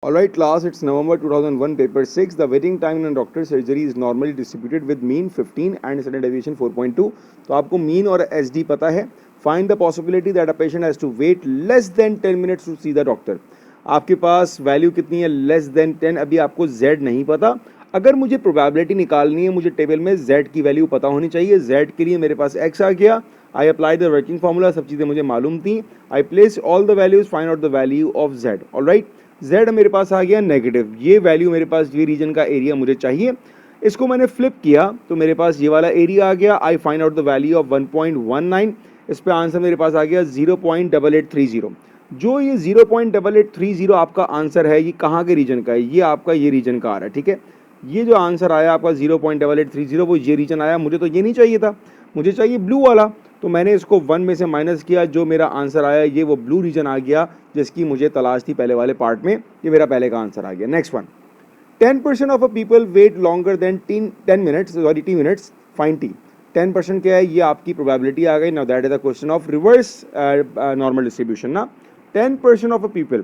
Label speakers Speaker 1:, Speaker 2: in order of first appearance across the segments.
Speaker 1: Alright class, it's November 2001 paper 6. The waiting time in doctor surgery is normally distributed with mean 15 and standard deviation 4.2. तो आपको mean और SD पता है. Find the possibility that a patient has to wait less than 10 minutes to see the doctor. आपके पास value कितनी है? less than 10. अभी आपको Z नहीं पता. अगर मुझे प्रोबेबिलिटी निकालनी है, मुझे टेबल में Z की वैल्यू पता होनी चाहिए. Z के लिए मेरे पास X आ गया. I apply the working formula, सब चीज़ें मुझे मालूम थी. आई place all the values, find out the value of Z. Alright, Z मेरे पास आ गया नेगेटिव. ये वैल्यू मेरे पास, ये रीजन का एरिया मुझे चाहिए. इसको मैंने फ्लिप किया तो मेरे पास ये वाला एरिया आ गया. I find out the value of 1.19. इस पे आंसर मेरे पास आ गया 0.8830. जो ये 0.8830 आपका आंसर है, ये कहाँ के रीजन का है? ये आपका ये रीजन का आ रहा है. ठीक है, ये जो आंसर आया आपका 0.8830, वो ये रीजन आया. मुझे तो ये नहीं चाहिए था, मुझे चाहिए ब्लू वाला. तो मैंने इसको 1 में से माइनस किया. जो मेरा आंसर आया ये वो ब्लू रीजन आ गया जिसकी मुझे तलाश थी पहले वाले पार्ट में. ये मेरा पहले का आंसर आ गया. Next one, 10% of a people wait longer than 10 minutes, sorry T minutes, find T. 10% क्या है? ये आपकी प्रोबेबिलिटी आ गई. Now that is the question of reverse normal distribution ना. 10% ऑफ अ पीपल,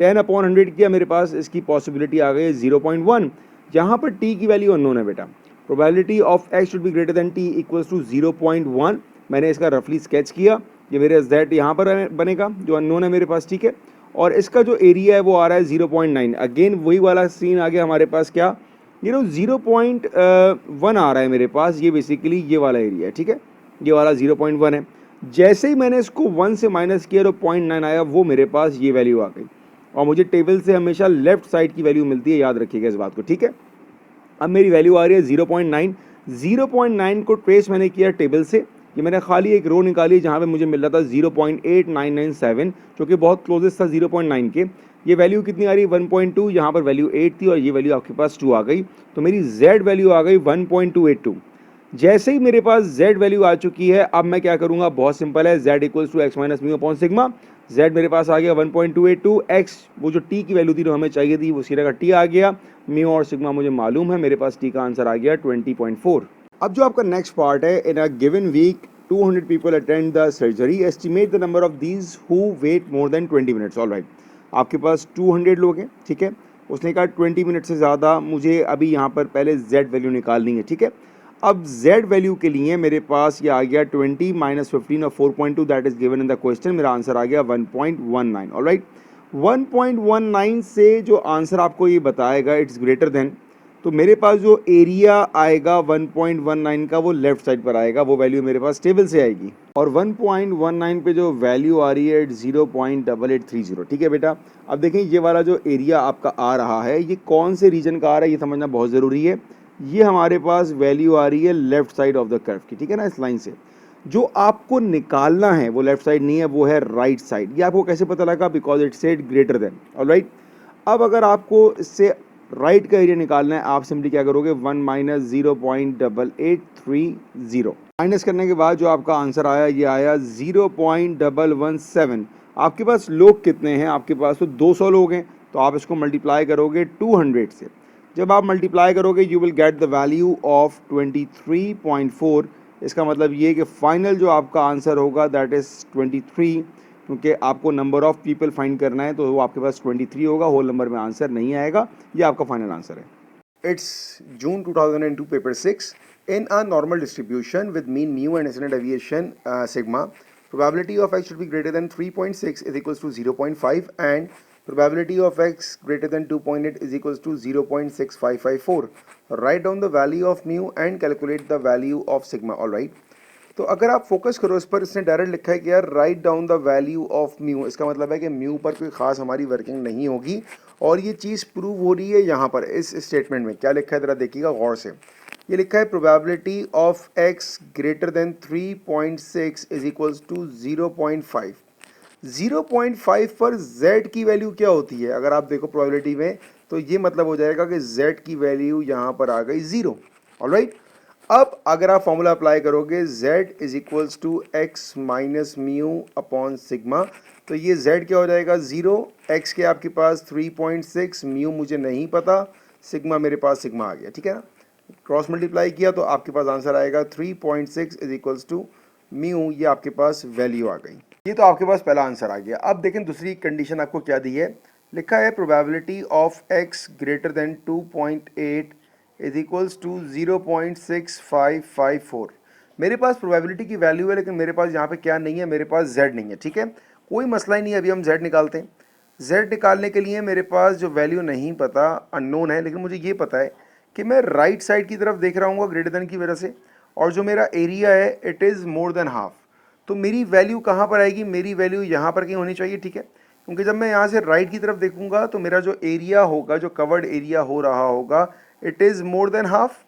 Speaker 1: 10/100 किया मेरे पास, इसकी पॉसिबिलिटी आ गई 0.1. यहाँ पर T की वैल्यू अननोन है बेटा. Probability of X should be greater than T equals to 0.1. मैंने इसका रफली स्केच किया. ये मेरे Z यहाँ पर बनेगा जो अननोन है मेरे पास. ठीक है, और इसका जो एरिया है वो आ रहा है 0.9. अगेन वही वाला सीन आ गया हमारे पास. क्या ये 0.1 आ रहा है मेरे पास. ये बेसिकली ये वाला एरिया है. ठीक है, ये वाला 0.1 है. जैसे ही मैंने इसको 1 से माइनस किया तो 0.9 आया, वो मेरे पास ये वैल्यू आ गई. और मुझे टेबल से हमेशा लेफ्ट साइड की वैल्यू मिलती है, याद रखिएगा इस बात को. ठीक है, अब मेरी वैल्यू आ रही है 0.9. 0.9 को ट्रेस मैंने किया टेबल से. ये मैंने खाली एक रो निकाली जहाँ पे मुझे मिल रहा था 0.8997, जो कि बहुत क्लोजेस्ट था 0.9 के. ये वैल्यू कितनी आ रही है? 1.2. यहाँ पर वैल्यू 8 थी और ये वैल्यू आपके पास 2 आ गई. तो मेरी Z वैल्यू आ गई 1.282. जैसे ही मेरे पास Z वैल्यू आ चुकी है, अब मैं क्या करूँगा? बहुत सिंपल है. Z equals to x minus mu upon sigma. Z मेरे पास आ गया 1.282. X वो जो T की वैल्यू थी जो हमें चाहिए थी, वो सीधा का T आ गया. म्यू और सिग्मा मुझे मालूम है. मेरे पास T का आंसर आ गया 20.4. अब जो आपका नेक्स्ट पार्ट है, in a given week 200 people attend the surgery. Estimate the number of these who wait more than 20 minutes. All right, आपके पास 200 लोग हैं. ठीक है, उसने कहा 20 मिनट से ज़्यादा. मुझे अभी यहाँ पर पहले Z वैल्यू निकालनी है. ठीक है, अब Z वैल्यू के लिए मेरे पास ये आ गया 20 माइनस 15 और 4.2 that is given in the question. मेरा आंसर आ गया 1.19. ऑल राइट, 1.19 से जो आंसर आपको ये बताएगा इट्स ग्रेटर देन, तो मेरे पास जो एरिया आएगा 1.19 का वो लेफ्ट साइड पर आएगा. वो वैल्यू मेरे पास टेबल से आएगी. और 1.19 पे जो वैल्यू आ रही है 0.8830. ठीक है बेटा, अब देखें ये वाला जो एरिया आपका आ रहा है, ये कौन से रीजन का आ रहा है ये समझना बहुत ज़रूरी है. ये हमारे पास वैल्यू आ रही है left side of the curve की. ठीक है ना, इस लाइन से जो आपको निकालना है वो लेफ्ट साइड नहीं है, वो है राइट साइड. ये आपको कैसे पता लगा? Because it said greater than. Alright, अब अगर आपको इससे राइट का एरिया निकालना है, आप सिंपली क्या करोगे? 1 माइनस 0.8830. माइनस करने के बाद जो आपका आंसर आया ये आया 0.117. आपके पास लोग कितने हैं? आपके पास तो 200 लोग हैं. तो आप इसको मल्टीप्लाई करोगे 200 से. जब आप मल्टीप्लाई करोगे you will get the value of 23.4. इसका मतलब ये कि फाइनल जो आपका आंसर होगा दैट इज़ 23, क्योंकि आपको नंबर ऑफ पीपल फाइंड करना है तो वो आपके पास 23 होगा. होल नंबर में आंसर नहीं आएगा. ये आपका फाइनल आंसर है. It's June 2002 paper 6. In a normal distribution with mean mu and standard deviation sigma, probability of x should be greater than 3.6 is equals to 0.5 and probability of x greater than 2.8 is equals to 0.6554. Write down the value of mu and calculate the value of sigma. All right, तो अगर आप focus करो इस पर, इसने direct लिखा है कि यार write down the value of mu. इसका मतलब है कि म्यू पर कोई खास हमारी वर्किंग नहीं होगी. और ये चीज़ प्रूव हो रही है यहाँ पर इस स्टेटमेंट में. क्या लिखा है ज़रा देखिएगा गौर से. ये लिखा है probability of x greater than 3.6 is equals to 0.5. 0.5 पर z की वैल्यू क्या होती है? अगर आप देखो प्रोबेबिलिटी में तो ये मतलब हो जाएगा कि z की वैल्यू यहाँ पर आ गई 0. ऑलराइट, अब अगर आप फॉर्मूला अप्लाई करोगे z is equals to x minus mu upon sigma, तो ये z क्या हो जाएगा? 0. x के आपके पास 3.6, म्यू मुझे नहीं पता, सिग्मा मेरे पास सिग्मा आ गया. ठीक है ना, क्रॉस मल्टीप्लाई किया तो आपके पास आंसर आएगा 3.6 इज इक्वल्स टू म्यू. ये आपके पास वैल्यू आ गई. ये तो आपके पास पहला आंसर आ गया. अब देखें दूसरी कंडीशन आपको क्या दी है. लिखा है probability of x greater than 2.8 is equals to 0.6554। मेरे पास प्रोबेबिलिटी की वैल्यू है, लेकिन मेरे पास यहाँ पे क्या नहीं है, मेरे पास z नहीं है। ठीक है, कोई मसला ही नहीं है, अभी हम z निकालते हैं। z निकालने के लिए मेरे पास जो वैल्यू नहीं पता, अननोन है, लेकिन मुझे ये पता है कि मैं राइट साइड की तरफ देख रहा हूँ ग्रेटर देन की वजह से, और जो मेरा एरिया है it is more than half. तो मेरी वैल्यू कहाँ पर आएगी, मेरी वैल्यू यहाँ पर कहीं होनी चाहिए। ठीक है, क्योंकि जब मैं यहाँ से राइट की तरफ देखूंगा तो मेरा जो एरिया होगा, जो कवर्ड एरिया हो रहा होगा, it is more than half.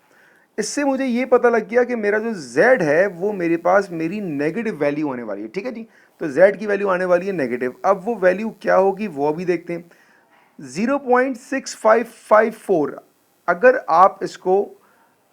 Speaker 1: इससे मुझे ये पता लग गया कि मेरा जो z है वो मेरे पास मेरी नेगेटिव वैल्यू होने वाली है। ठीक है जी, तो z की वैल्यू आने वाली है नेगेटिव। अब वो वैल्यू क्या होगी वो भी देखते हैं। 0.6554, अगर आप इसको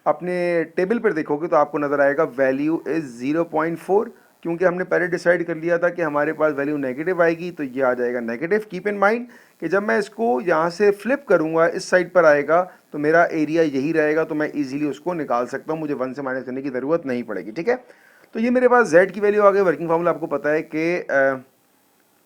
Speaker 1: अपने टेबल पर देखोगे तो आपको नज़र आएगा वैल्यू इज़ 0.4, क्योंकि हमने पहले डिसाइड कर लिया था कि हमारे पास वैल्यू नेगेटिव आएगी, तो ये आ जाएगा नेगेटिव। कीप इन माइंड कि जब मैं इसको यहाँ से फ्लिप करूँगा, इस साइड पर आएगा तो मेरा एरिया यही रहेगा, तो मैं इजीली उसको निकाल सकता हूँ, मुझे 1 से माइनस करने की ज़रूरत नहीं पड़ेगी। ठीक है, तो ये मेरे पास z की वैल्यू आ गई। वर्किंग फार्मूला आपको पता है कि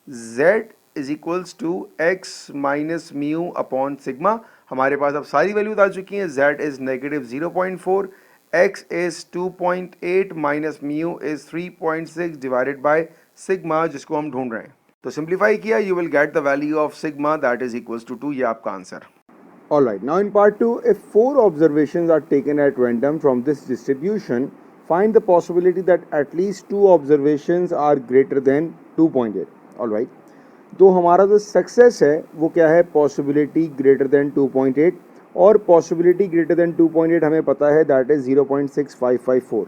Speaker 1: z is equals to x minus mu upon sigma. हमारे पास अब सारी वैल्यूज आ चुकी हैं। z is negative 0.4, x is 2.8 minus mu is 3.6 divided by sigma, जिसको हम ढूंढ रहे हैं। तो सिंप्लीफाई किया, you will get the value of sigma that is equals to 2। ये आपका answer. Alright, now in part 2, if 4 observations are taken at random from this distribution, find the possibility that at least 2 observations are greater than 2.8. Alright, तो हमारा जो success है वो क्या है, possibility greater than 2.8, और पॉसिबिलिटी ग्रेटर देन 2.8 हमें पता है दैट इज 0.6554।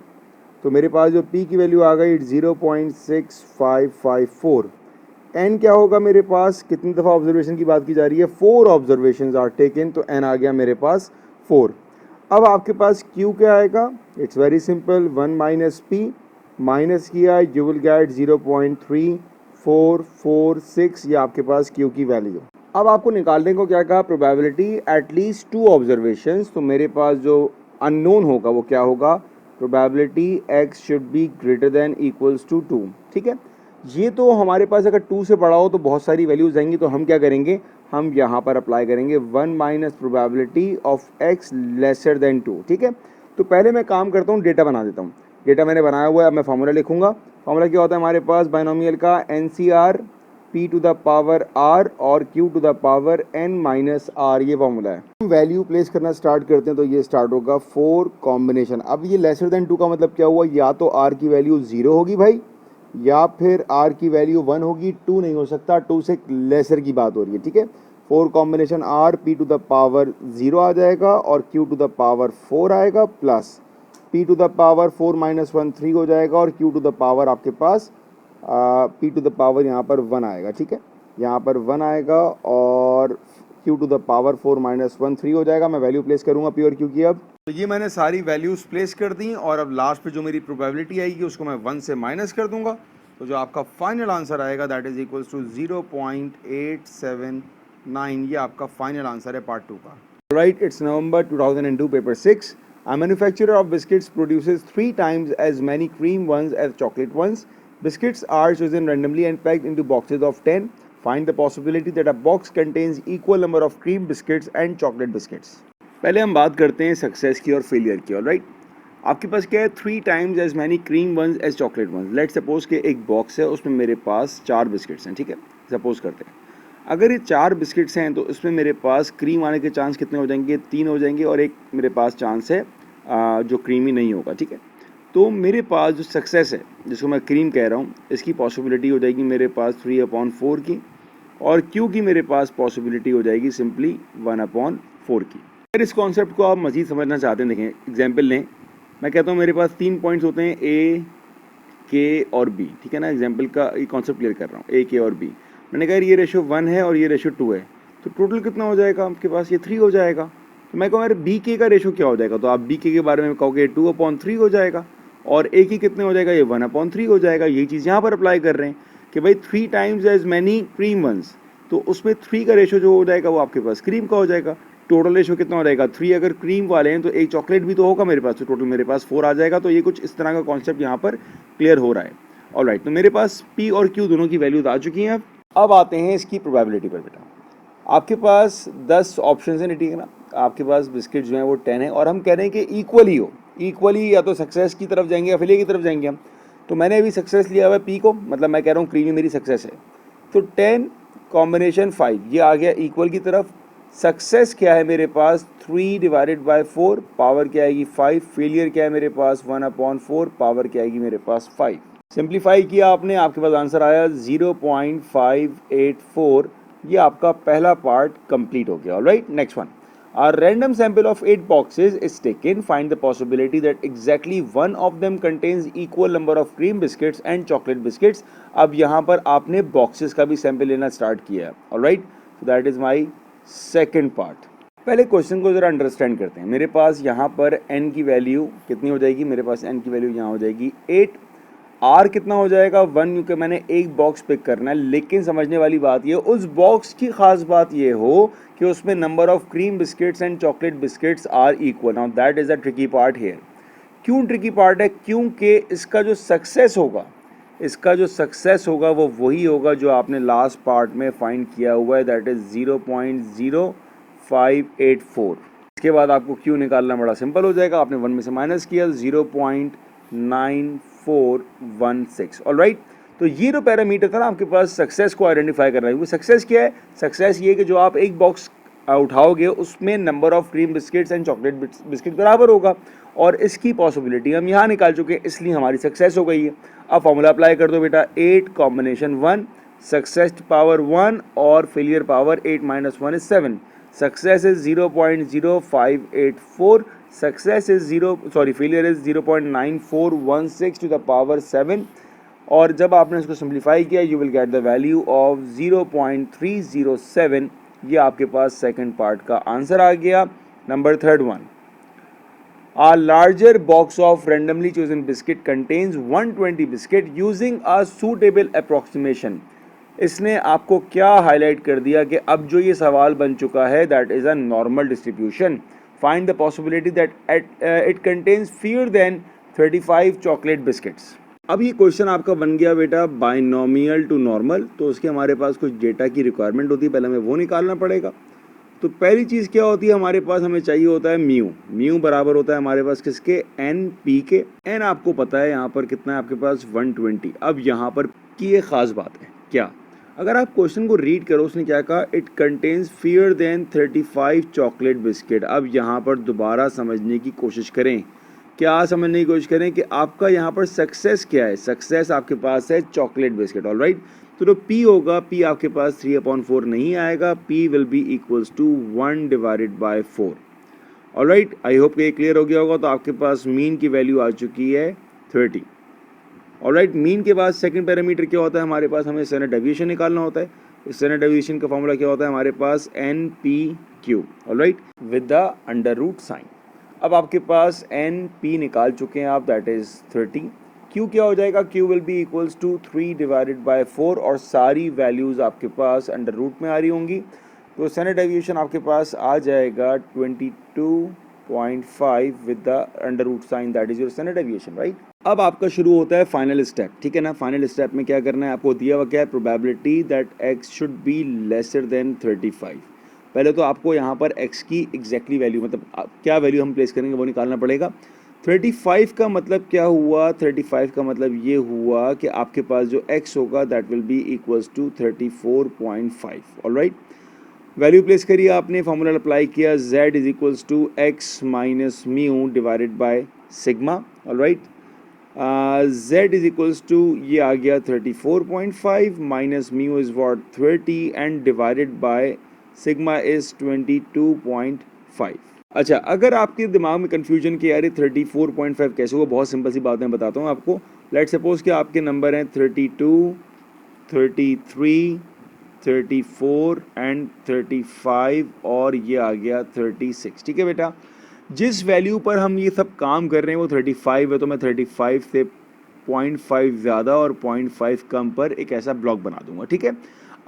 Speaker 1: तो मेरे पास जो p की वैल्यू आ गई 0.6554। n क्या होगा मेरे पास, कितनी दफ़ा ऑब्जर्वेशन की बात की जा रही है, 4 ऑब्जर्वेशंस आर टेकन, तो n आ गया मेरे पास 4। अब आपके पास q क्या आएगा, it's very simple, 1 minus p minus किया, यू विल गेट 0.3446, ये आपके पास q की वैल्यू। अब आपको निकालने को क्या कहा, प्रोबेबिलिटी एटलीस्ट 2 ऑब्जर्वेशंस। तो मेरे पास जो अननोन होगा वो क्या होगा, probability x should be greater than equals to 2। ठीक है, ये तो हमारे पास अगर 2 से बड़ा हो तो बहुत सारी वैल्यूज आएंगी, तो हम क्या करेंगे, हम यहाँ पर अप्लाई करेंगे 1 minus probability of x lesser then 2। ठीक है, तो पहले मैं काम करता हूँ, डेटा बना देता हूँ। डेटा मैंने बनाया हुआ है, अब मैं फार्मूला लिखूंगा। फार्मूला क्या होता है हमारे पास, बाइनोमियल का NCR p to the power r और q to the power n minus r, ये फार्मूला है। हम वैल्यू प्लेस करना स्टार्ट करते हैं, तो ये स्टार्ट होगा 4 कॉम्बिनेशन। अब ये लेसर देन 2 का मतलब क्या हुआ, या तो r की वैल्यू 0 होगी भाई, या फिर r की वैल्यू 1 होगी। 2 नहीं हो सकता, 2 से लेसर की बात हो रही है। ठीक है, 4 combination r p to the power 0 आ जाएगा और q टू द पावर 4 आएगा, plus p to the power 4 minus 1 3 हो जाएगा, और q टू द पावर आपके पास p टू द पावर यहाँ पर 1 आएगा। ठीक है, यहाँ पर 1 आएगा और q to the power 4 minus 1 3 हो जाएगा। मैं वैल्यू प्लेस करूँगा p और q की। अब तो ये मैंने सारी वैल्यूज प्लेस कर दी, और अब लास्ट पे जो मेरी प्रोबेबिलिटी आएगी उसको मैं 1 से माइनस कर दूंगा, तो जो आपका फाइनल आंसर आएगा दैट इज इक्वल्स टू 0.879। ये आपका फाइनल आंसर है पार्ट 2 का। Right, it's November 2002, paper 6। A manufacturer of biscuits produces 3 times as many cream ones as chocolate ones. Biscuits are chosen randomly and packed into boxes of 10. Find the possibility that a box contains equal number of cream biscuits and chocolate biscuits. पहले हम बात करते हैं success की और failure की। Alright, आपके पास क्या है, 3 times as many cream ones as chocolate ones. Let's suppose कि एक बॉक्स है, उसमें मेरे पास 4 बिस्किट्स हैं। ठीक है, सपोज करते हैं अगर ये 4 बिस्किट्स हैं तो इसमें मेरे पास क्रीम आने के चांस कितने हो जाएंगे, 3 हो जाएंगे, और एक मेरे पास चांस है जो क्रीमी नहीं होगा। ठीक है, तो मेरे पास जो सक्सेस है जिसको मैं क्रीम कह रहा हूँ, इसकी पॉसिबिलिटी हो जाएगी मेरे पास 3/4 की, और क्यू की मेरे पास पॉसिबिलिटी हो जाएगी सिंपली 1/4 की। अगर इस कॉन्सेप्ट को आप मज़ीद समझना चाहते हैं, देखें एग्जाम्पल लें। मैं कहता हूँ मेरे पास 3 पॉइंट्स होते हैं, ए, के और बी। ठीक है ना, एग्जाम्पल का ये कॉन्सेप्ट क्लियर कर रहा हूँ, ए, के और बी। मैंने कहा ये रेशो 1 है और ये रेशो 2 है, तो टोटल कितना हो जाएगा आपके पास, ये 3 हो जाएगा। तो मैं कहूँ यार बी के का रेशो क्या हो जाएगा, तो आप बी के बारे में कहोगे 2/3 हो जाएगा, और ए की कितने हो जाएगा, ये 1/3 हो जाएगा। यही चीज़ यहाँ पर अप्लाई कर रहे हैं कि भाई 3 times as many cream ones, तो उसमें 3 का रेशो जो हो जाएगा वो आपके पास क्रीम का हो जाएगा। टोटल रेशो कितना हो जाएगा, 3 अगर क्रीम वाले हैं तो एक चॉकलेट भी तो होगा मेरे पास, तो टोटल मेरे पास 4 आ जाएगा। तो ये कुछ इस तरह का कॉन्सेप्ट यहाँ पर क्लियर हो रहा है। ऑलराइट, तो मेरे पास पी और क्यू दोनों की वैल्यूज आ चुकी हैं। अब आते हैं इसकी प्रोबेबिलिटी पर बेटा। आपके पास 10 ऑप्शन है, ठीक है ना, आपके पास बिस्किट जो है वो 10 है और हम कह रहे हैं कि इक्वली हो, इक्वली या तो सक्सेस की तरफ जाएंगे या फेलियर की तरफ जाएंगे हम। तो मैंने अभी सक्सेस लिया हुआ है पी को, मतलब मैं कह रहा हूँ क्रीमी मेरी सक्सेस है। तो 10 कॉम्बिनेशन 5 ये आ गया इक्वल की तरफ। सक्सेस क्या है मेरे पास 3 डिवाइडेड बाय 4, पावर क्या आएगी 5। फेलियर क्या है मेरे पास 1/4, पावर क्या आएगी मेरे पास 5। सिंप्लीफाई किया आपने, आपके पास आंसर आया 0.584। ये आपका पहला पार्ट कंप्लीट हो गया। Alright, next one. A random sample of 8 boxes is taken. Find the possibility that exactly one of them contains equal number of cream biscuits and chocolate biscuits. अब यहाँ पर आपने boxes का भी sample लेना start किया है। Alright, so that is my second part. पहले क्वेश्चन को जरा अंडरस्टैंड करते हैं। मेरे पास यहाँ पर n की वैल्यू कितनी हो जाएगी, मेरे पास n की वैल्यू यहाँ हो जाएगी 8। आर कितना हो जाएगा 1, क्योंकि मैंने एक बॉक्स पिक करना है। लेकिन समझने वाली बात ये, उस बॉक्स की खास बात ये हो कि उसमें number of cream biscuits and chocolate biscuits are equal. Now that is the tricky part here. क्यों ट्रिकी पार्ट है, क्योंकि इसका जो सक्सेस होगा वो वही होगा जो आपने लास्ट पार्ट में फाइंड किया हुआ है, दैट इज़ 0.0584। इसके बाद आपको क्यों निकालना बड़ा सिंपल हो जाएगा, आपने 1 में से माइनस किया 0.9416। ऑलराइट, तो ये जो पैरामीटर था ना आपके पास सक्सेस को आइडेंटिफाई करना है। वो सक्सेस क्या है, सक्सेस ये कि जो आप एक बॉक्स उठाओगे उसमें number of cream biscuits and chocolate biscuit बराबर होगा, और इसकी पॉसिबिलिटी हम यहाँ निकाल चुके हैं, इसलिए हमारी सक्सेस हो गई है। अब फॉर्मूला अप्लाई कर दो बेटा, 8 कॉम्बिनेशन 1, सक्सेस पावर 1 और failure power 8 - 1 is 7। Success is 0.0584, success is failure is 0.9416 to the power 7। और जब आपने इसको सिंप्लीफाई किया you will get the value of 0.307। ये आपके पास सेकंड पार्ट का आंसर आ गया। Number third one, A larger box of randomly chosen biscuit contains 120 biscuit using a suitable approximation। इसने आपको क्या हाईलाइट कर दिया कि अब जो ये सवाल बन चुका है that is a normal distribution. Find the possibility that it contains fewer than 35 chocolate biscuits. अब ये क्वेश्चन आपका बन गया बेटा बाइनोमियल टू नॉर्मल, तो उसके हमारे पास कुछ डेटा की रिक्वायरमेंट होती है, पहले हमें वो निकालना पड़ेगा। तो पहली चीज़ क्या होती है, हमारे पास हमें चाहिए होता है म्यू बराबर होता है हमारे पास किसके, एन पी के। एन आपको पता है यहाँ पर कितना है आपके पास 120। अब यहाँ पर की ये ख़ास बात है क्या, अगर आप क्वेश्चन को रीड करो उसने क्या कहा, it contains fewer than 35 chocolate biscuit. अब यहाँ पर दोबारा समझने की कोशिश करें, क्या समझने की कोशिश करें कि आपका यहाँ पर सक्सेस क्या है। सक्सेस आपके पास है चॉकलेट बिस्किट। ऑलराइट, तो जो P होगा, P आपके पास 3/4 नहीं आएगा, P will be equals to 1 divided by 4। Alright, I hope ये क्लियर हो गया होगा। तो आपके पास मीन की वैल्यू आ चुकी है 30। ऑलराइट, मीन के बाद सेकंड पैरामीटर क्या होता है हमारे पास, हमें स्टैंडर्ड डेविएशन निकालना होता है। स्टैंडर्ड डेविएशन का फॉर्मूला क्या होता है हमारे पास, NPQ। Alright, with the under root sign. अब आपके पास NP निकाल चुके हैं आप, दैट इज़ 30। Q क्या हो जाएगा, Q will be equals to 3 divided by 4, और सारी वैल्यूज़ आपके पास अंडर रूट में आ रही होंगी। तो स्टैंडर्ड डेविएशन आपके पास आ जाएगा 22.5 with the under root sign, that is your standard deviation. Right, अब आपका शुरू होता है फाइनल स्टेप, ठीक है ना। फाइनल स्टेप में क्या करना है, आपको दिया हुआ क्या है, probability that x should be lesser than 35। पहले तो आपको यहाँ पर x की एग्जैक्टली वैल्यू, मतलब क्या वैल्यू हम प्लेस करेंगे वो निकालना पड़ेगा। 35 का मतलब क्या हुआ, 35 का मतलब ये हुआ कि आपके पास जो x होगा that will be equals to 34.5। Alright, value place करिए आपने, फॉर्मूला अप्लाई किया, z is equals to x minus mu divided by sigma. Alright, z is equals to ये आ गया 34.5 minus mu is what 30 and divided by sigma is 22.5। अच्छा, अगर आपके दिमाग में कन्फ्यूजन कि यार ये 34.5 कैसे हुआ, बहुत सिंपल सी बातें बताता हूँ आपको। लेट सपोज कि आपके नंबर हैं 32, 33, 34 एंड 35, और ये आ गया 36। ठीक है बेटा, जिस वैल्यू पर हम ये सब काम कर रहे हैं वो 35 है, तो मैं 35 से 0.5 ज़्यादा और 0.5 कम पर एक ऐसा ब्लॉक बना दूंगा। ठीक है,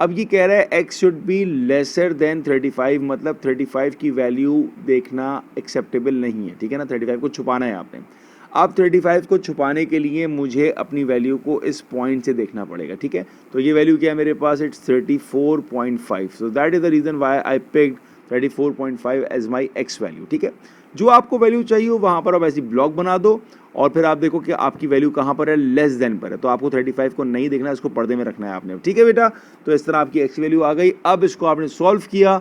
Speaker 1: अब ये कह रहा है x should be lesser than 35, मतलब 35 की वैल्यू देखना एक्सेप्टेबल नहीं है। ठीक है ना, 35 को छुपाना है आपने। अब 35 को छुपाने के लिए मुझे अपनी वैल्यू को इस पॉइंट से देखना पड़ेगा, ठीक है। तो ये वैल्यू क्या है मेरे पास, it's 34.5, so that is the reason why I picked 34.5 as my x value, ठीक है। जो आपको वैल्यू चाहिए हो वहाँ पर आप ऐसी ब्लॉक बना दो और फिर आप देखो कि आपकी वैल्यू कहाँ पर है, लेस देन पर है। तो आपको 35 को नहीं देखना है, इसको पर्दे में रखना है आपने, ठीक है बेटा। तो इस तरह आपकी एक्स वैल्यू आ गई। अब इसको आपने सॉल्व किया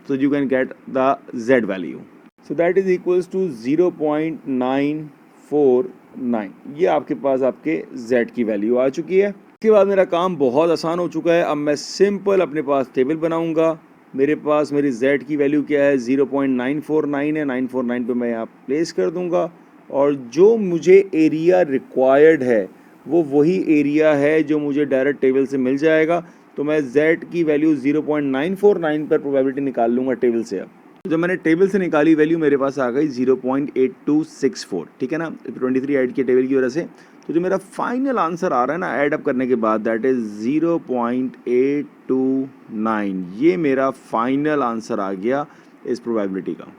Speaker 1: तो you can get the z value. So that is equals to 0.949। ये आपके पास आपके जेड की वैल्यू आ चुकी है। इसके बाद मेरा काम बहुत आसान हो चुका है। अब मैं सिंपल अपने पास टेबल बनाऊंगा। मेरे पास मेरी z की वैल्यू क्या है, 0.949 है। 949 पे मैं यहाँ प्लेस कर दूंगा और जो मुझे एरिया रिक्वायर्ड है वो वही एरिया है जो मुझे डायरेक्ट टेबल से मिल जाएगा। तो मैं z की वैल्यू 0.949 पर प्रोबेबिलिटी निकाल लूँगा टेबल से। अब तो जब मैंने टेबल से निकाली वैल्यू मेरे पास आ गई 0.8264, ठीक है ना, 23 ऐड की टेबल की वजह से। तो जो मेरा फाइनल आंसर आ रहा है ना ऐड अप करने के बाद, दैट इज 0.829। ये मेरा फाइनल आंसर आ गया इस प्रोबेबिलिटी का।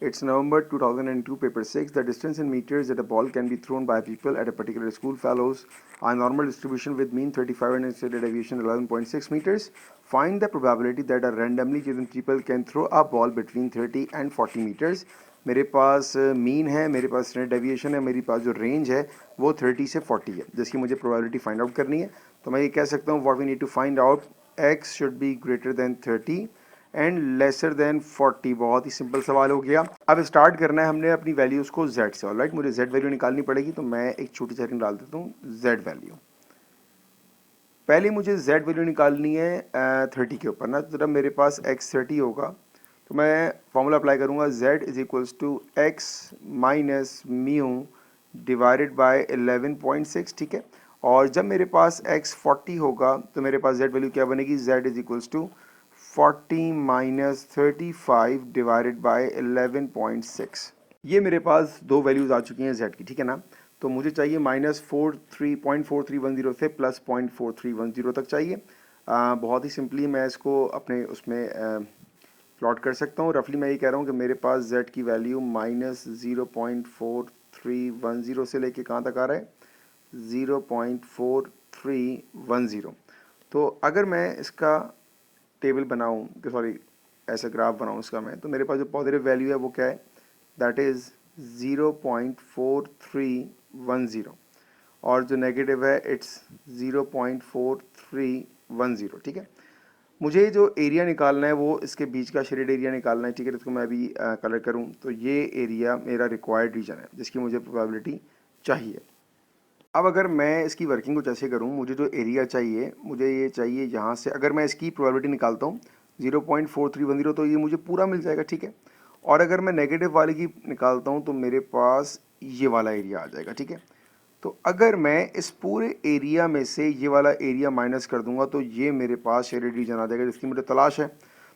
Speaker 1: It's November 2002, paper 6. The distance in meters that a ball can be thrown by people at a particular school follows a normal distribution with mean 35 and standard deviation 11.6 meters. Find the probability that a randomly chosen people can throw a ball between 30 and 40 meters. मेरे पास mean है, मेरे पास standard deviation है, मेरे पास जो range है वो 30 से 40 है, जिसकी मुझे प्रोबेबिलिटी फाइंड आउट करनी है। तो मैं ये कह सकता हूँ what we need to find out, x should be greater than 30 and lesser than 40। बहुत ही सिंपल सवाल हो गया। अब स्टार्ट करना है हमने अपनी वैल्यूज़ को z से। ऑलराइट, मुझे z वैल्यू निकालनी पड़ेगी, तो मैं एक छोटी सी हेडिंग डाल देता हूँ z वैल्यू। पहले मुझे z वैल्यू निकालनी है 30 के ऊपर ना। तो जब मेरे पास x 30 होगा तो मैं फॉर्मूला अप्लाई करूँगा, z is equals to x minus mu divided by 11.6, ठीक है। और जब मेरे पास x 40 होगा तो मेरे पास z वैल्यू क्या बनेगी, z is equals to 40 minus 35 divided by 11.6। ये मेरे पास दो वैल्यूज़ आ चुकी हैं z की, ठीक है ना। तो मुझे चाहिए -43.4310 से प्लस 0.4310 तक चाहिए। बहुत ही सिंपली मैं इसको अपने उसमें प्लॉट कर सकता हूँ। रफली मैं ये कह रहा हूँ कि मेरे पास z की वैल्यू -0.4310 से लेके कहाँ तक आ रहा है, 0.4310। तो अगर मैं इसका टेबल बनाऊँ, सॉरी ऐसा ग्राफ बनाऊँ इसका मैं, तो मेरे पास जो पॉजिटिव वैल्यू है वो क्या है, दैट इज़ 0.4310 और जो नेगेटिव है इट्स 0.4310, ठीक है। मुझे जो एरिया निकालना है वो इसके बीच का शेडेड एरिया निकालना है, ठीक है। इसको मैं अभी कलर करूं तो ये एरिया मेरा रिक्वायर्ड रीजन है जिसकी मुझे प्रोबेबिलिटी चाहिए। अब अगर मैं इसकी वर्किंग कुछ ऐसे करूं, मुझे जो एरिया चाहिए मुझे ये चाहिए यहाँ से। अगर मैं इसकी प्रोबेबिलिटी निकालता हूँ 0.4310 तो ये मुझे पूरा मिल जाएगा, ठीक है। और अगर मैं नेगेटिव वाले की निकालता हूँ तो मेरे पास ये वाला एरिया आ जाएगा, ठीक है। तो अगर मैं इस पूरे एरिया में से ये वाला एरिया माइनस कर दूंगा तो ये मेरे पास शेडेड रीजन आ जाएगा जिसकी मुझे तलाश है।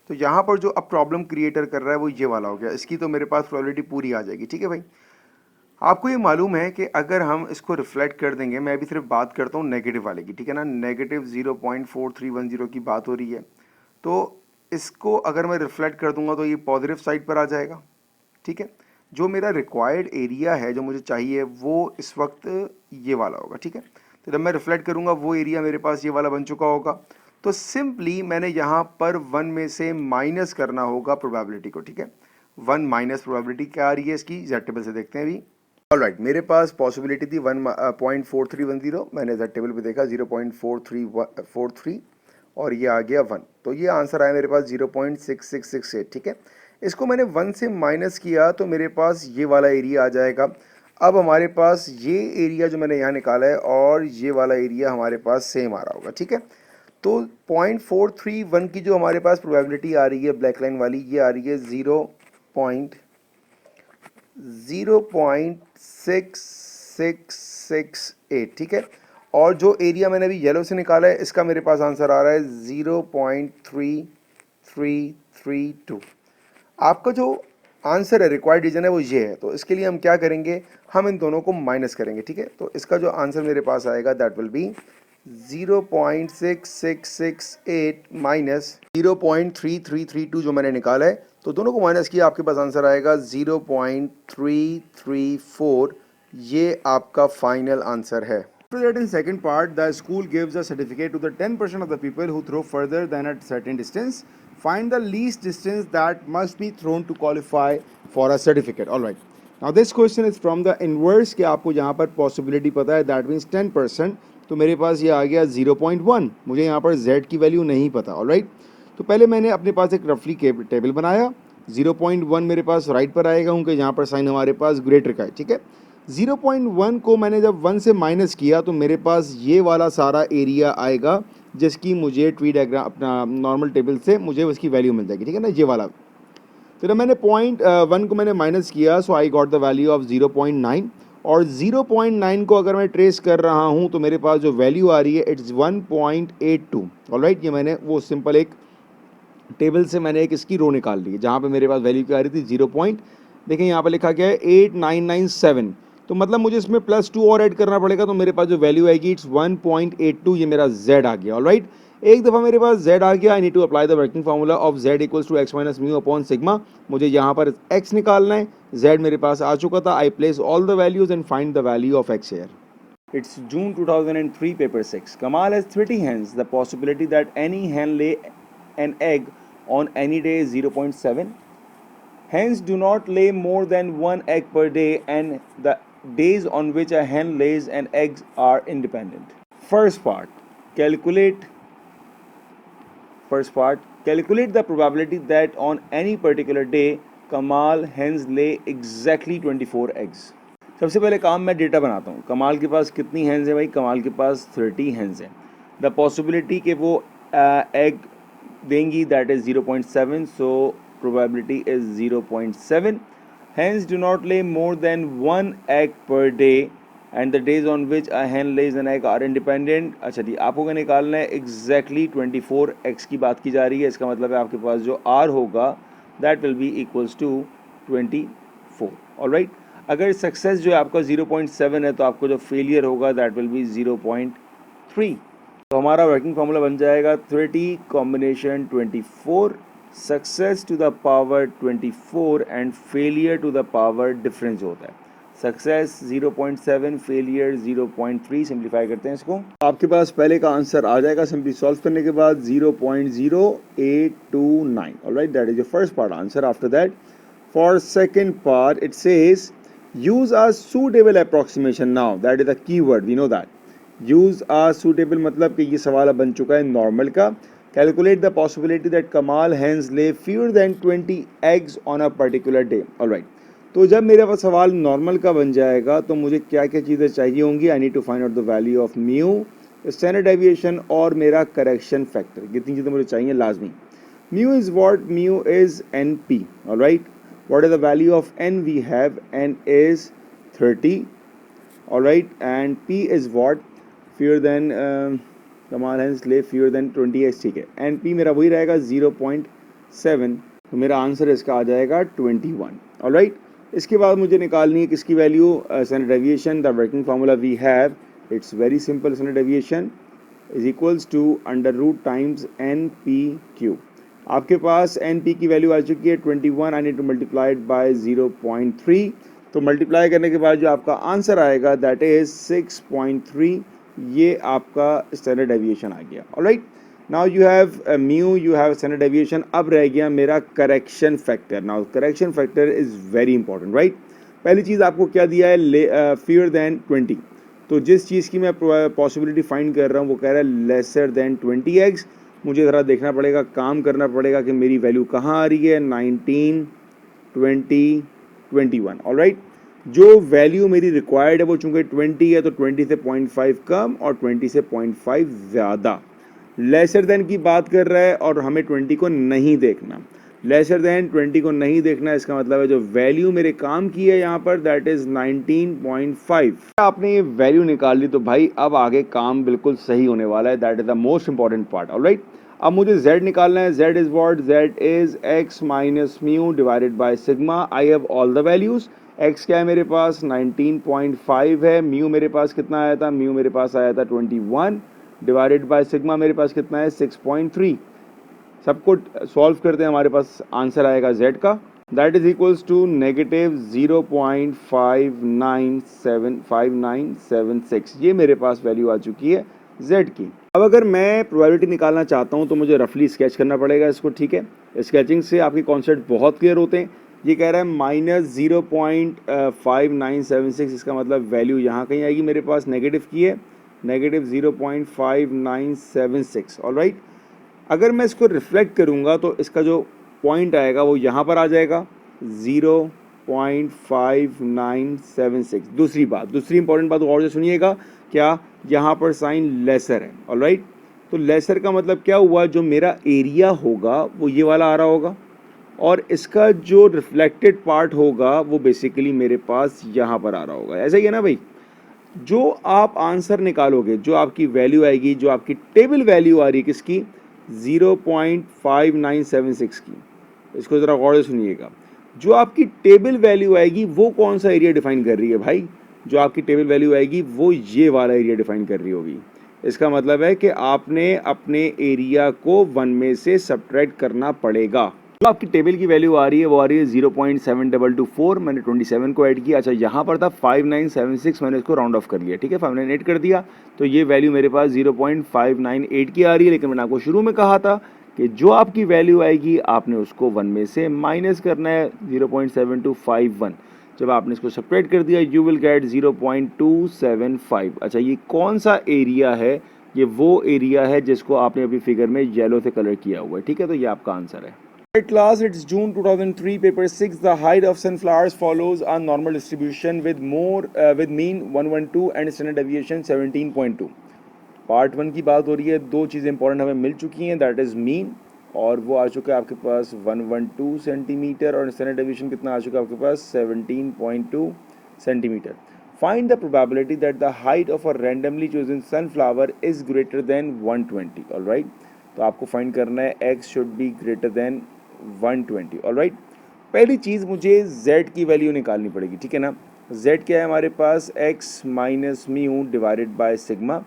Speaker 1: तो यहाँ पर जो अब प्रॉब्लम क्रिएटर कर रहा है वो ये वाला हो गया, इसकी तो मेरे पास प्रोबेबिलिटी पूरी आ जाएगी, ठीक है भाई। आपको ये मालूम है कि अगर हम इसको रिफ्लेक्ट कर देंगे, मैं अभी सिर्फ बात करता हूँ नेगेटिव वाले की, ठीक है ना। नेगेटिव 0.4310 की बात हो रही है, तो इसको अगर मैं रिफ्लेक्ट कर दूंगा तो ये पॉजिटिव साइड पर आ जाएगा, ठीक है। जो मेरा रिक्वायर्ड एरिया है जो मुझे चाहिए वो इस वक्त ये वाला होगा, ठीक है। तो जब मैं रिफ्लेक्ट करूँगा वो एरिया मेरे पास ये वाला बन चुका होगा। तो सिंपली मैंने यहाँ पर 1 में से माइनस करना होगा प्रोबेबिलिटी को, ठीक है। 1 माइनस प्रोबेबिलिटी क्या आ रही है इसकी, जेड टेबल से देखते हैं अभी। ऑलराइट, मेरे पास पॉसिबिलिटी थी 1.4310, मैंने जेड टेबल पे देखा 0.43 और ये आ गया 1, तो ये आंसर आया मेरे पास 0.6668, ठीक है। इसको मैंने 1 से माइनस किया तो मेरे पास ये वाला एरिया आ जाएगा। अब हमारे पास ये एरिया जो मैंने यहाँ निकाला है और ये वाला एरिया हमारे पास सेम आ रहा होगा, ठीक है। तो 0.431 की जो हमारे पास प्रोबेबिलिटी आ रही है ब्लैक लाइन वाली, ये आ रही है 0.6668, ठीक है। और जो एरिया मैंने अभी येलो से निकाला है इसका मेरे पास आंसर आ रहा है 0.3332। आपका जो आंसर है रिक्वायर्ड रीजन है वो ये है। तो इसके लिए हम क्या करेंगे, हम इन दोनों को माइनस करेंगे, ठीक है। तो इसका जो आंसर मेरे पास आएगा दैट विल बी 0.6668 माइनस 0.3332 जो मैंने निकाला है। तो दोनों को माइनस किया, आपके पास आंसर आएगा 0.334
Speaker 2: ये आपका फाइनल आंसर है।
Speaker 1: After that, in second part, the school gives a certificate to the 10% of the people who throw further than a certain distance. Find the least distance that must be thrown to qualify for a certificate. All right. Now this question is from the inverse कि आपको यहाँ पर possibility पता है, that means 10%. तो मेरे पास ये आ गया 0.1. मुझे यहाँ पर z की वैल्यू नहीं पता. ऑल राइट, तो पहले मैंने अपने पास एक रफली टेबल बनाया. 0.1 मेरे पास राइट पर आएगा क्योंकि यहाँ पर साइन हमारे पास ग्रेटर का है. ठीक है, 0.1 को मैंने जब 1 से माइनस किया तो मेरे पास ये वाला सारा एरिया आएगा जिसकी मुझे ट्री डायग्राम अपना नॉर्मल टेबल से मुझे उसकी वैल्यू मिल जाएगी. ठीक है ना, ये वाला. तो जब मैंने 0.1 को मैंने माइनस किया, so I got the value of 0.9. और 0.9 को अगर मैं ट्रेस कर रहा हूँ तो मेरे पास जो वैल्यू आ रही है इट्स 1.82. ऑलराइट, ये मैंने वो सिंपल एक टेबल से मैंने एक इसकी रो निकाल ली है जहाँ पे मेरे पास वैल्यू क्या आ रही थी 0. देखें यहाँ पर लिखा गया है 8997. तो मतलब मुझे इसमें +2 और ऐड करना पड़ेगा तो मेरे पास जो वैल्यू आएगी इट्स 1.82. ये मेरा z आ गया. ऑलराइट, एक दफ़ा मेरे पास z आ गया. I need to apply the working formula of z equals to x minus mu upon sigma. मुझे यहाँ पर x निकालना है, z मेरे पास आ चुका था. I place all the values and find the value of x here. It's June 2003, paper 6. Kamal has 30 hens. The possibility that any hen lay an egg on any day is 0.7. Hens do not lay more than one egg per day, and the days on which a hen lays an egg are independent. First part, calculate the probability that on any particular day Kamal hens lay exactly 24 eggs. सबसे पहले काम मैं data बनाता हूँ. कमाल के पास कितनी hence है भाई? कमाल के पास 30 हैंस हैं. द पॉसिबिलिटी कि वो एग देंगी that is 0.7. So probability is 0.7. Hens do not lay more than one egg per day and the days on which a hen lays an egg are independent. अच्छा जी, आपको क्या निकालना है? exactly 24 eggs की बात की जा रही है. इसका मतलब है आपके पास जो R होगा that will be equals to 24. Alright, अगर सक्सेस जो है आपका 0.7 है तो आपको जो फेलियर होगा दैट विल बी 0.3. तो हमारा वर्किंग फार्मूला बन जाएगा 30 combination 24, success to the power 24 and failure to the power difference होता है. Success 0.7, failure 0.3. सिंप्लीफाई करते हैं इसको. आपके पास पहले का आंसर आ जाएगा सिंपली सॉल्व करने के बाद 0.0829. Alright, that is the first part answer. After that for second part it says use a suitable approximation. now that is the keyword, we know that. use a suitable मतलब कि ये सवाल अब बन चुका है नॉर्मल का. calculate the possibility that Kamal hens lay fewer than 20 eggs on a particular day. alright, तो जब मेरे पास सवाल नॉर्मल का बन जाएगा तो मुझे क्या क्या चीज़ें चाहिए होंगी? I need to find out the value of mu, standard deviation और मेरा करेक्शन फैक्टर. ये तीन चीज़ें मुझे चाहिए लाजमी. Mu is what? Mu is NP. Alright, what is the value of n we have? N is 30. all right, and p is what? fewer than Kamal hens lay fewer than 20 eggs. ठीक है, and p मेरा वही रहेगा 0.7. तो मेरा answer इसका आ जाएगा 21. all right, इसके बाद मुझे निकालनी है किसकी value? Standard deviation. The working formula we have, it's very simple. Standard deviation is equals to √ times NP/Q. आपके पास NP की वैल्यू आ चुकी है 21. आई need to multiply it by 0.3. तो मल्टीप्लाई करने के बाद जो आपका आंसर आएगा दैट इज 6.3. ये आपका स्टैंडर्ड डेविएशन आ गया. Alright, now you have mu, you have standard deviation. अब रह गया मेरा correction factor. Now correction factor is very important. Right, पहली चीज़ आपको क्या दिया है? fewer than 20. तो जिस चीज़ की मैं पॉसिबिलिटी फाइंड कर रहा हूँ वो कह रहा है लेसर देन 20 एग्स. मुझे ज़रा देखना पड़ेगा, काम करना पड़ेगा कि मेरी वैल्यू कहाँ आ रही है. 19, 20, 21. ऑलराइट, जो वैल्यू मेरी रिक्वायर्ड है वो चूँकि 20 है तो 20 से 0.5 कम और 20 से 0.5 ज़्यादा. लेसर देन की बात कर रहा है और हमें 20 को नहीं देखना. लेसर देन 20 को नहीं देखना, इसका मतलब है जो वैल्यू मेरे काम की है यहाँ पर दैट इज़ 19.5. आपने ये वैल्यू निकाल ली तो भाई अब आगे काम बिल्कुल सही होने वाला है. That is the most important part. Alright, अब मुझे z निकालना है. z is what? z is x minus mu divided by sigma. I have all the values. x क्या है मेरे पास? 19.5 है. म्यू मेरे पास कितना आया था? म्यू मेरे पास आया था 21 डिवाइडेड बाय सिग्मा मेरे पास कितना है? 6.3. सबको सॉल्व करते हैं, हमारे पास आंसर आएगा z का. That is equals to negative 0.5976। ये मेरे पास वैल्यू आ चुकी है z की। अब अगर मैं प्रोबेबिलिटी निकालना चाहता हूँ तो मुझे रफली स्केच करना पड़ेगा इसको, ठीक है। स्केचिंग से आपके कॉन्सेप्ट बहुत क्लियर होते हैं। ये कह रहा है -0.5976, इसका मतलब वैल्यू यहाँ कहीं आएगी मेरे पास, नेगेटिव की है, नेगेटिव 0.5976। ऑलराइट, अगर मैं इसको रिफ्लेक्ट करूँगा तो इसका जो पॉइंट आएगा वो यहाँ पर आ जाएगा 0.5976। दूसरी इंपॉर्टेंट बात और से सुनिएगा, क्या यहाँ पर साइन लेसर है। ऑलराइट, तो लेसर का मतलब क्या हुआ, जो मेरा एरिया होगा वो ये वाला आ रहा होगा और इसका जो रिफ्लेक्टेड पार्ट होगा वो बेसिकली मेरे पास यहाँ पर आ रहा होगा। ऐसा ही है ना भाई। जो आप आंसर निकालोगे, जो आपकी वैल्यू आएगी, जो आपकी टेबल वैल्यू आ रही है किसकी, 0.5976 की, इसको ज़रा गौर से सुनिएगा। जो आपकी टेबल वैल्यू आएगी वो कौन सा एरिया डिफाइन कर रही है भाई, जो आपकी टेबल वैल्यू आएगी वो ये वाला एरिया डिफाइन कर रही होगी। इसका मतलब है कि आपने अपने एरिया को 1 में से सब्ट्रैक्ट करना पड़ेगा। जो आपकी टेबल की वैल्यू आ रही है वो आ रही है 0.7224, मैंने 27 को ऐड किया। अच्छा, यहाँ पर था 5976, मैंने इसको राउंड ऑफ कर लिया, ठीक है, 598 कर दिया, तो ये वैल्यू मेरे पास 0.598 की आ रही है। लेकिन मैंने आपको शुरू में कहा था कि जो आपकी वैल्यू आएगी आपने उसको 1 में से माइनस करना है, 0.7251। जब आपने इसको सेपरेट कर दिया यू विल गेट 0.275। अच्छा, ये कौन सा एरिया है, ये वो एरिया है जिसको आपने अभी फिगर में येलो से कलर किया हुआ है, ठीक है। तो ये आपका आंसर है। Right class, it's June 2003, paper 6. The height of sunflowers follows a normal distribution with mean 112 and standard deviation 17.2. Part 1 की बात हो रही है, दो चीज़ें इंपॉर्टेंट हमें मिल चुकी हैं, दैट इज़ मीन, और वो आ चुका है आपके पास 112 सेंटीमीटर, और स्टैंडर्ड डेविएशन कितना आ चुका है आपके पास 17.2 centimetre. Find the probability that the height of a randomly chosen sunflower is greater than 120। Alright, तो आपको फाइंड करना है x should be greater then 120। Alright, पहली चीज़ मुझे z की वैल्यू निकालनी पड़ेगी, ठीक है ना। z क्या है हमारे पास, x minus mu divided by sigma.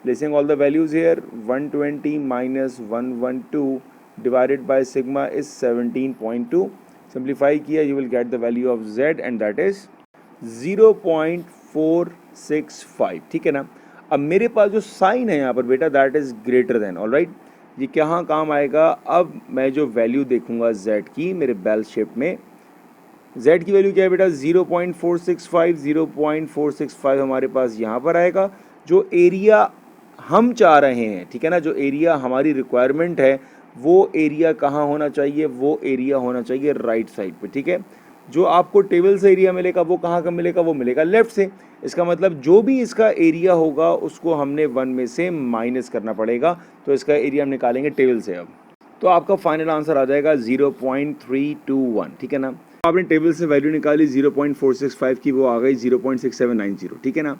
Speaker 1: Placing all the values here, 120 माइनस 112 divided by sigma is 17.2। Simplify किया you will get the value of z and that is 0.465, ठीक है ना। अब मेरे पास जो साइन है यहाँ पर बेटा, that is greater than. Alright, ये कहाँ काम आएगा, अब मैं जो वैल्यू देखूंगा z की मेरे बेल शेप में, z की वैल्यू क्या है बेटा, 0.465। 0.465 हमारे पास यहाँ पर आएगा। जो एरिया हम चाह रहे हैं, ठीक है ना, जो एरिया हमारी रिक्वायरमेंट है वो एरिया कहाँ होना चाहिए, वो एरिया होना चाहिए राइट साइड पे, ठीक है। जो आपको टेबल से एरिया मिलेगा वो कहाँ का मिलेगा, वो मिलेगा लेफ्ट से। इसका मतलब जो भी इसका एरिया होगा उसको हमने 1 में से माइनस करना पड़ेगा, तो इसका एरिया हम निकालेंगे टेबल से। अब तो आपका फाइनल आंसर आ जाएगा 0.321, ठीक है ना। आपने टेबल से वैल्यू निकाली 0.465 की, वो आ गई 0.6790, ठीक है ना।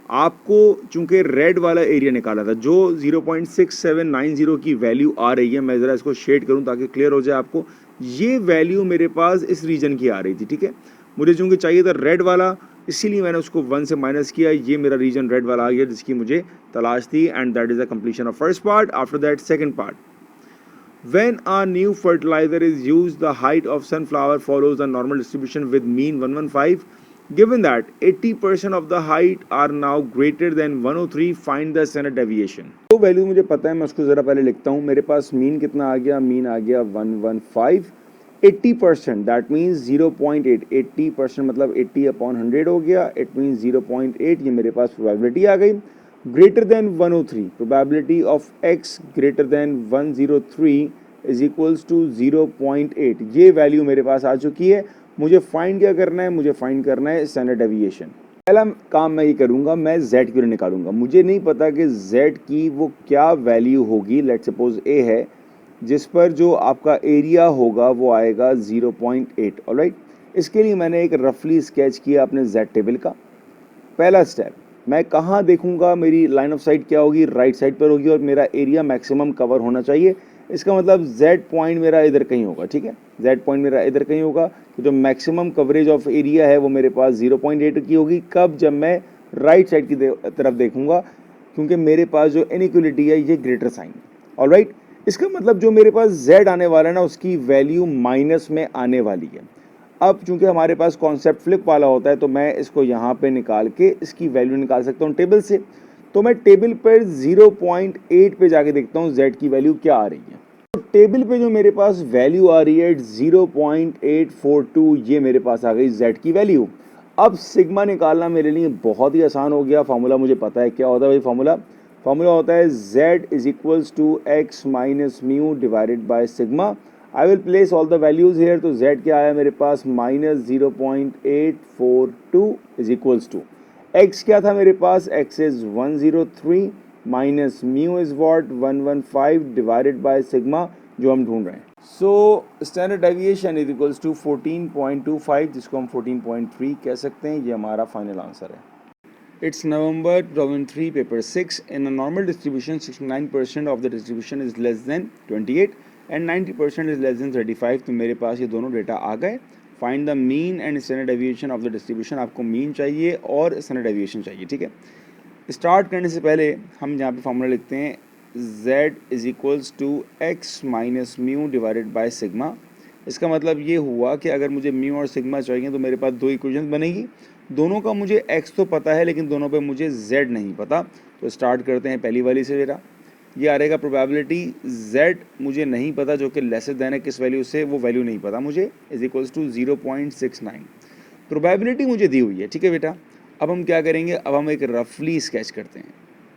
Speaker 1: आपको चूंकि रेड वाला एरिया निकाला था, जो 0.6790 की वैल्यू आ रही है, मैं ज़रा इसको शेड करूं ताकि क्लियर हो जाए आपको, ये वैल्यू मेरे पास इस रीजन की आ रही थी, ठीक है। मुझे चूंकि चाहिए था रेड वाला, इसीलिए मैंने उसको 1 से माइनस किया, ये मेरा रीजन रेड वाला आ गया जिसकी मुझे तलाश थी, and that is the completion of first part. After that second part, when a new fertilizer is used, the height of sunflower follows the normal distribution with mean 115. Given that 80% of the height are now greater than 103, find the standard deviation. तो value मुझे पता है, मैं उसको ज़रा पहले लिखता हूँ। मेरे पास मीन कितना आ गया, मीन आ गया 115। 80% दैट मीन्स 0.8, 80% मतलब 80/100 हो गया, इट मीन्स 0.8। ये मेरे पास प्रोबेबिलिटी आ गई। Greater than 103, probability of x greater than 103 is equals to 0.8। ये वैल्यू मेरे पास आ चुकी है। मुझे फाइंड क्या करना है, मुझे फाइंड करना है स्टैंडर्ड डेविएशन। पहला काम मैं ये करूँगा, मैं z की वैल्यू निकालूंगा। मुझे नहीं पता कि z की वो क्या वैल्यू होगी। लेट सपोज a है जिस पर जो आपका एरिया होगा वो आएगा 0.8। ऑलराइट, इसके लिए मैंने एक रफली स्केच किया अपने z टेबल का। पहला स्टेप, मैं कहाँ देखूंगा, मेरी लाइन ऑफ साइट क्या होगी, राइट साइड पर होगी, और मेरा एरिया मैक्सिमम कवर होना चाहिए। इसका मतलब z पॉइंट मेरा इधर कहीं होगा, ठीक है, z पॉइंट मेरा इधर कहीं होगा। तो जो मैक्सिमम कवरेज ऑफ एरिया है वो मेरे पास 0.8 की होगी। कब, जब मैं राइट साइड की तरफ देखूंगा, क्योंकि मेरे पास जो इनइक्वलिटी है ये ग्रेटर साइन। ऑलराइट, इसका मतलब जो मेरे पास z आने वाला है ना, उसकी वैल्यू माइनस में आने वाली है। अब चूंकि हमारे पास कॉन्सेप्ट फ्लिप वाला होता है तो मैं इसको यहाँ पे निकाल के इसकी वैल्यू निकाल सकता हूँ टेबल से। तो मैं टेबल पर 0.8 पे जाके देखता हूँ z की वैल्यू क्या आ रही है। तो टेबल पे जो मेरे पास वैल्यू आ रही है 0.842, ये मेरे पास आ गई z की वैल्यू। अब सिग्मा निकालना मेरे लिए बहुत ही आसान हो गया। फार्मूला मुझे पता है क्या होता है भाई। फार्मूला होता है z is equals to x minus mu divided by sigma. I will place all the values here. तो z क्या आया मेरे पास -0.842 इज इक्वल्स टू x क्या था मेरे पास, x is 103 minus mu is what 115 divided by sigma जो हम ढूंढ रहे हैं। So standard deviation is equals to 14.25, जिसको हम 14.3 कह सकते हैं। ये हमारा फाइनल आंसर है। It's November 2003, paper 6. In a normal distribution, 69% of the distribution is less than 28 and 90% is less than 35. तो मेरे पास ये दोनों डेटा आ गए। Find the mean and standard deviation of the distribution. आपको मीन चाहिए और स्टैंडर्ड डेविएशन चाहिए, ठीक है। स्टार्ट करने से पहले हम यहाँ पे फॉर्मूला लिखते हैं z is equals to x minus mu divided by sigma. इसका मतलब ये हुआ कि अगर मुझे म्यू और सिग्मा चाहिए तो मेरे पास दो इक्वेशन बनेगी। दोनों का मुझे x तो पता है लेकिन दोनों पे मुझे z नहीं पता। तो स्टार्ट करते हैं पहली वाली से। मेरा ये आ रहेगा प्रोबेबिलिटी z मुझे नहीं पता जो कि लेसर देन है किस वैल्यू से, वो वैल्यू नहीं पता मुझे, इज इक्वल्स टू 0.69। प्रोबेबिलिटी मुझे दी हुई है, ठीक है बेटा। अब हम क्या करेंगे, अब हम एक रफली स्केच करते हैं।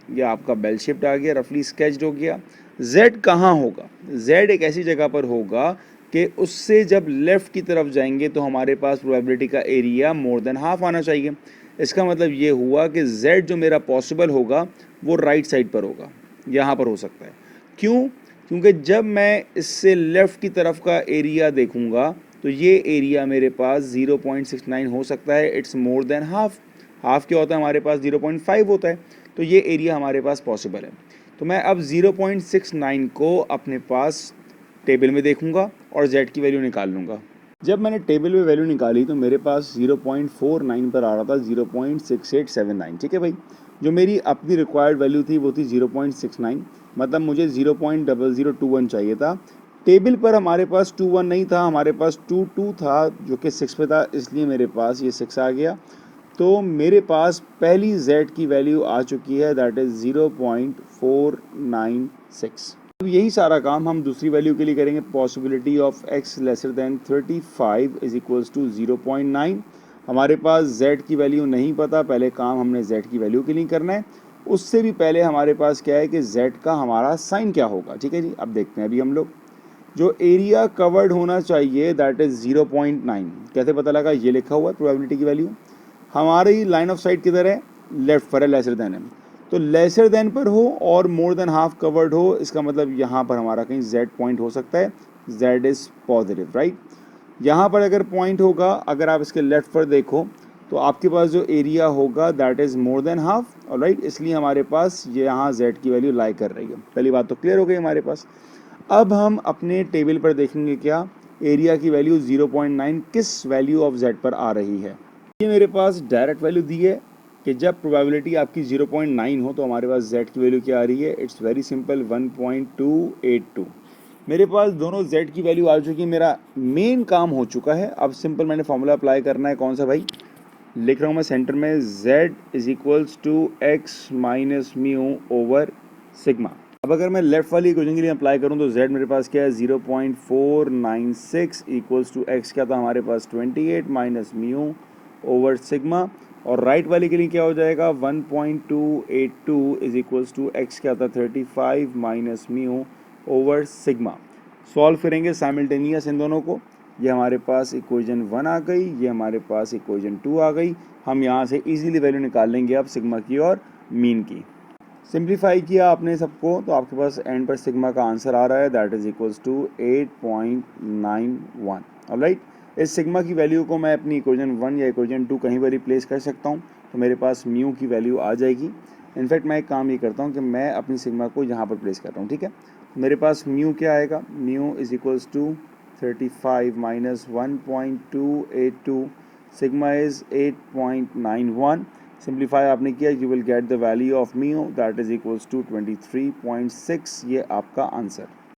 Speaker 1: ये आपका बेल शेप्ड आ गया, रफली स्केच्ड हो गया। z कहाँ होगा, z एक ऐसी जगह पर होगा कि उससे जब लेफ़्ट की तरफ जाएंगे तो हमारे पास प्रोबेबिलिटी का एरिया मोर देन हाफ आना चाहिए। इसका मतलब ये हुआ कि z जो मेरा पॉसिबल होगा वो राइट साइड पर होगा, यहाँ पर हो सकता है। क्यों? क्योंकि जब मैं इससे लेफ़्ट की तरफ का एरिया देखूंगा तो ये एरिया मेरे पास 0.69 हो सकता है। It's more than half. Half क्या होता है हमारे पास, 0.5 होता है। तो ये एरिया हमारे पास पॉसिबल है। तो मैं अब 0.69 को अपने पास टेबल में देखूंगा और z की वैल्यू निकाल लूँगा। जब मैंने टेबल में वैल्यू निकाली तो मेरे पास 0.49 पर आ रहा था 0.6879, ठीक है भाई। जो मेरी अपनी रिक्वायर्ड वैल्यू थी वो थी 0.69, मतलब मुझे 0.0021 चाहिए था। टेबल पर हमारे पास 21 नहीं था, हमारे पास 22 था जो कि 6 पे था, इसलिए मेरे पास ये 6 आ गया। तो मेरे पास पहली z की वैल्यू आ चुकी है, दैट इज़ 0.496। अब यही सारा काम हम दूसरी वैल्यू के लिए करेंगे। Possibility of x lesser than 35 is equals to 0.9। हमारे पास z की वैल्यू नहीं पता, पहले काम हमने z की वैल्यू के लिए करना है। उससे भी पहले हमारे पास क्या है कि z का हमारा साइन क्या होगा, ठीक है जी। अब देखते हैं अभी हम लोग जो एरिया कवर्ड होना चाहिए दैट इज़ 0.9। कैसे पता लगा, ये लिखा हुआ है प्रोबेबिलिटी की वैल्यू। हमारी लाइन ऑफ साइट किधर है, लेफ्ट पर है, लेसर देन है। तो लेसर देन पर हो और मोर देन हाफ कवर्ड हो, इसका मतलब यहाँ पर हमारा कहीं z पॉइंट हो सकता है। z is positive, right. यहाँ पर अगर पॉइंट होगा, अगर आप इसके लेफ्ट पर देखो तो आपके पास जो एरिया होगा that is more than half, right. इसलिए हमारे पास ये यहाँ z की वैल्यू लाई कर रही है। पहली बात तो क्लियर हो गई हमारे पास। अब हम अपने टेबल पर देखेंगे क्या एरिया की वैल्यू 0.9 किस वैल्यू ऑफ z पर आ रही है। ये मेरे पास डायरेक्ट वैल्यू दी है कि जब प्रोबेबिलिटी आपकी 0.9 हो तो हमारे पास z की वैल्यू क्या आ रही है, इट्स वेरी सिंपल 1.282। मेरे पास दोनों z की वैल्यू आ चुकी है, मेरा मेन काम हो चुका है। अब सिंपल मैंने फॉर्मूला अप्लाई करना है, कौन सा भाई, लिख रहा हूँ मैं सेंटर में, z is equals to x minus mu over sigma. अब अगर मैं लेफ्ट वाली इक्वेशन के लिए अप्लाई करूँ तो z मेरे पास क्या है 0.496 इक्वल्स टू x क्या था हमारे पास 28 माइनस म्यू ओवर सिग्मा, और राइट वाले के लिए क्या हो जाएगा 1.282 इज इक्वल्स टू x क्या था 35 minus mu over sigma. Solve करेंगे साइमल्टेनियस इन दोनों को। ये हमारे पास इक्वेशन 1 आ गई, ये हमारे पास इक्वेशन 2 आ गई। हम यहाँ से इजीली वैल्यू निकाल लेंगे अब सिग्मा की और मीन की। सिंप्लीफाई किया आपने सबको तो आपके पास एंड पर सिग्मा का आंसर आ रहा है that is equals to 8.91। Alright, इस सिग्मा की वैल्यू को मैं अपनी इक्वेशन 1 या इक्वेशन 2 कहीं पर रिप्लेस कर सकता हूँ तो मेरे पास म्यू की वैल्यू आ जाएगी। इनफैक्ट मैं एक काम ये करता हूँ कि मैं अपनी सिग्मा को यहाँ पर प्लेस कर रहा हूँ, ठीक है। मेरे पास म्यू क्या आएगा, mu is equals to 35 minus 1.282, sigma is 8.91। Simplify आपने किया, you will get the value of mu that is equals to 23.6। ये आपका आंसर।